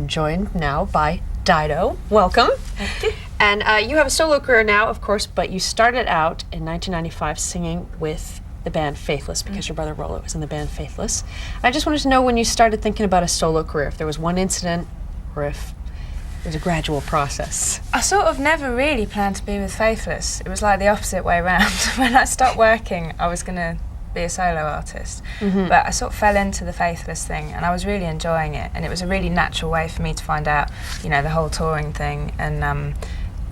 I'm joined now by Dido. Welcome. Thank you. And you have a solo career now, of course, but you started out in 1995 singing with the band Faithless because your brother Rollo was in the band Faithless. I just wanted to know when you started thinking about a solo career, if there was one incident or if it was a gradual process. I sort of never really planned to be with Faithless. It was like the opposite way around. When I stopped working, I was going to be a solo artist. But I sort of fell into the Faithless thing and I was really enjoying it, and it was a really natural way for me to find out, you know, the whole touring thing, and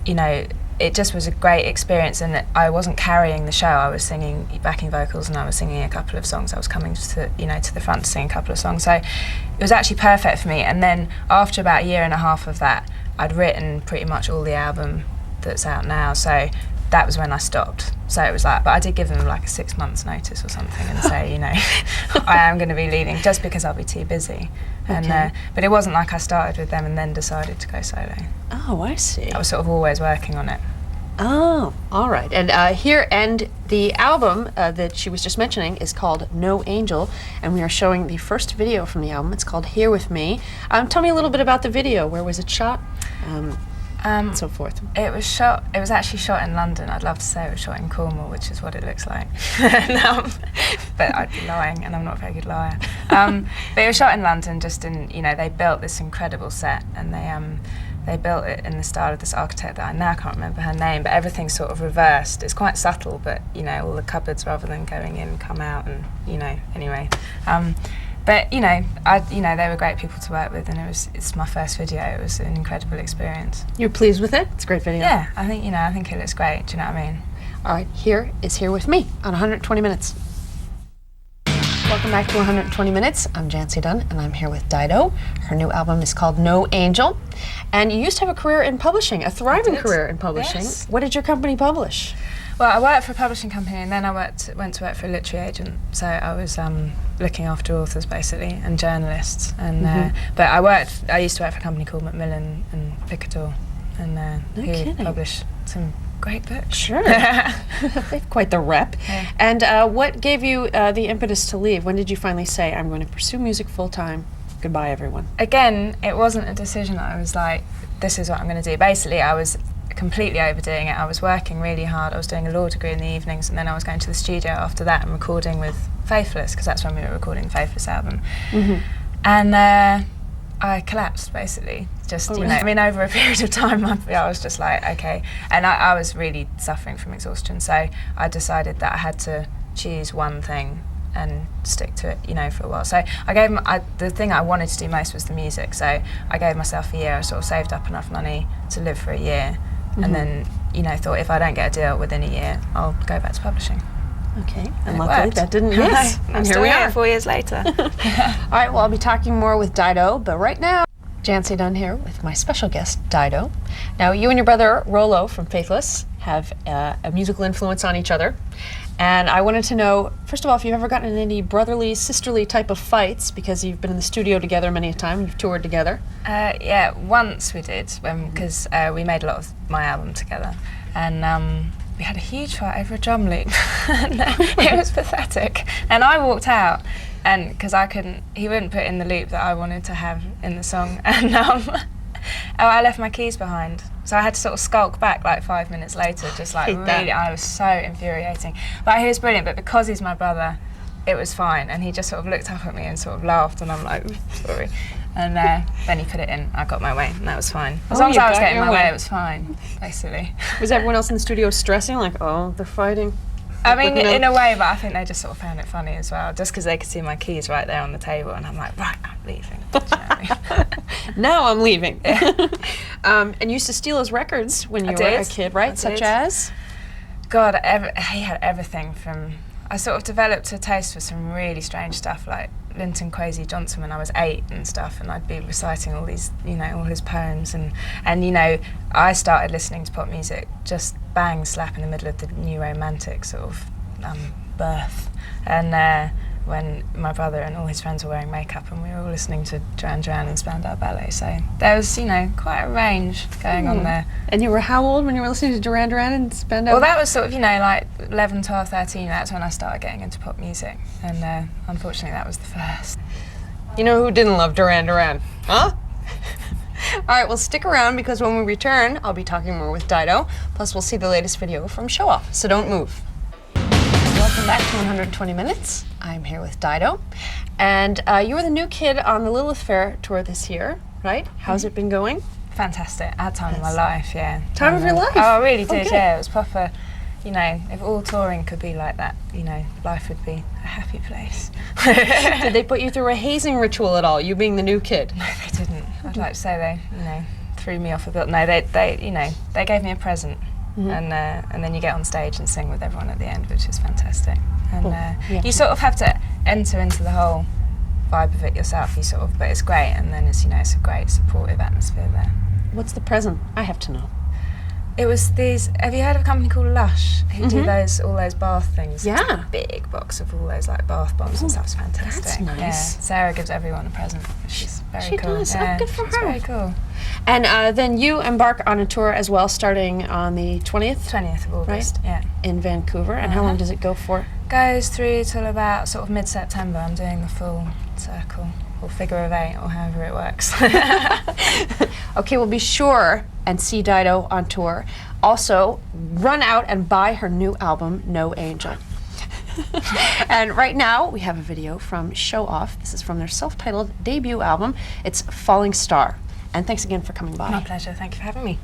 you know, it just was a great experience, and I wasn't carrying the show. I was singing backing vocals and I was singing a couple of songs. I was coming to, you know, to the front to sing a couple of songs. So it was actually perfect for me. And then after about a year and a half of that, I'd written pretty much all the album that's out now. So that was when I stopped. So it was like, but I did give them like a 6 months notice or something and say, you know, I am going to be leaving just because I'll be too busy. And but it wasn't like I started with them and then decided to go solo. Oh, I see. I was sort of always working on it. Oh, all right. And here, and the album that she was just mentioning is called No Angel, and we are showing the first video from the album. It's called Here With Me. Tell me a little bit about the video. Where was it shot? And so forth. It was actually shot in London. I'd love to say it was shot in Cornwall, which is what it looks like. But I'd be lying, and I'm not a very good liar. But it was shot in London, just in, you know, they built this incredible set, and they built it in the style of this architect that I now can't remember her name, but everything's sort of reversed. It's quite subtle, but, you know, all the cupboards, rather than going in, come out, and, you know, anyway. But, you know, they were great people to work with, and it's my first video. It was an incredible experience. You're pleased with it? It's a great video. Yeah, I think it looks great. Do you know what I mean? All right, here is Here With Me on 120 Minutes. Welcome back to 120 Minutes. I'm Jancy Dunn, and I'm here with Dido. Her new album is called No Angel. And you used to have a career in publishing, a thriving career in publishing. Yes. What did your company publish? Well, I worked for a publishing company, and then I went to work for a literary agent. So I was looking after authors, basically, and journalists. And but I used to work for a company called Macmillan and Picador, and who published some great books. Sure. They've quite the rep. Yeah. And what gave you the impetus to leave? When did you finally say, I'm going to pursue music full time? Goodbye, everyone. Again, it wasn't a decision. I was like, this is what I'm going to do. Basically, I was completely overdoing it. I was working really hard. I was doing a law degree in the evenings, and then I was going to the studio after that and recording with Faithless, because that's when we were recording the Faithless album. And I collapsed, basically. Just, you know, I mean, over a period of time, I was just like, okay. And I was really suffering from exhaustion, so I decided that I had to choose one thing and stick to it, you know, for a while. So the thing I wanted to do most was the music, so I gave myself a year. I sort of saved up enough money to live for a year, and then, you know, thought if I don't get a deal within a year, I'll go back to publishing. Okay, and it luckily worked. that didn't miss. And here we are. 4 years later. All right, well, I'll be talking more with Dido, but right now, Jancy Dunn here with my special guest, Dido. Now, you and your brother, Rollo, from Faithless, have a musical influence on each other. And I wanted to know, first of all, if you've ever gotten in any brotherly, sisterly type of fights, because you've been in the studio together many a time, you've toured together. Yeah, once we did, because we made a lot of my album together. And we had a huge fight over a drum loop. It was pathetic. And I walked out, and because he wouldn't put in the loop that I wanted to have in the song. And I left my keys behind. So I had to sort of skulk back like 5 minutes later, just like really, I was so infuriating. But he was brilliant, but because he's my brother, it was fine. And he just sort of looked up at me and sort of laughed, and I'm like, sorry. And then he put it in, I got my way, and that was fine. As long as I was getting my way, it was fine, basically. Was everyone else in the studio stressing, like, oh, they're fighting? I mean, in a way, but I think they just sort of found it funny as well, just because they could see my keys right there on the table, and I'm like, right, I'm leaving. Do you know what I mean? Now I'm leaving. And you used to steal his records when you were a kid, right? Such as? God, he had everything from... I sort of developed a taste for some really strange stuff, like Linton Kwesi Johnson when I was 8 and stuff, and I'd be reciting all these, you know, all his poems, and you know, I started listening to pop music just bang slap in the middle of the new romantic sort of birth, and when my brother and all his friends were wearing makeup and we were all listening to Duran Duran and Spandau Ballet, so there was, you know, quite a range going on there. And you were how old when you were listening to Duran Duran and Spandau? Well, that was sort of, you know, like 11, 12, 13, that's when I started getting into pop music, and unfortunately that was the first. You know who didn't love Duran Duran? Huh? All right, well, stick around because when we return, I'll be talking more with Dido. Plus, we'll see the latest video from Show Off, so don't move. Welcome back to 120 Minutes. I'm here with Dido. And you were the new kid on the Lilith Fair tour this year, right? How's it been going? Fantastic. I had time of my life, yeah. Time of your life? Oh, I really did, good. yeah. It was proper, you know, if all touring could be like that, you know, life would be a happy place. Did they put you through a hazing ritual at all, you being the new kid? No, they didn't. I'd like to say they, you know, threw me off a bit. No, they, you know, they gave me a present. And then you get on stage and sing with everyone at the end, which is fantastic. And you sort of have to enter into the whole vibe of it yourself. You sort of, but it's great. And then it's, you know, it's a great supportive atmosphere there. What's the present? I have to know. It was these. Have you heard of a company called Lush who do all those bath things? Yeah. It's like a big box of all those like bath bombs and stuff. It's fantastic. That's nice. Yeah. Sarah gives everyone a present, which is very cool. She does. Yeah, Oh, good for it's her. very cool. And then you embark on a tour as well, starting on the 20th 20th of August. Right? Yeah. in Vancouver. And how long does it go for? Goes through till about sort of mid-September. I'm doing the full circle, or figure of 8, or however it works. Okay, well, be sure and see Dido on tour. Also, run out and buy her new album, No Angel. And right now, we have a video from Show Off. This is from their self-titled debut album. It's Falling Star. And thanks again for coming by. My pleasure. Thank you for having me.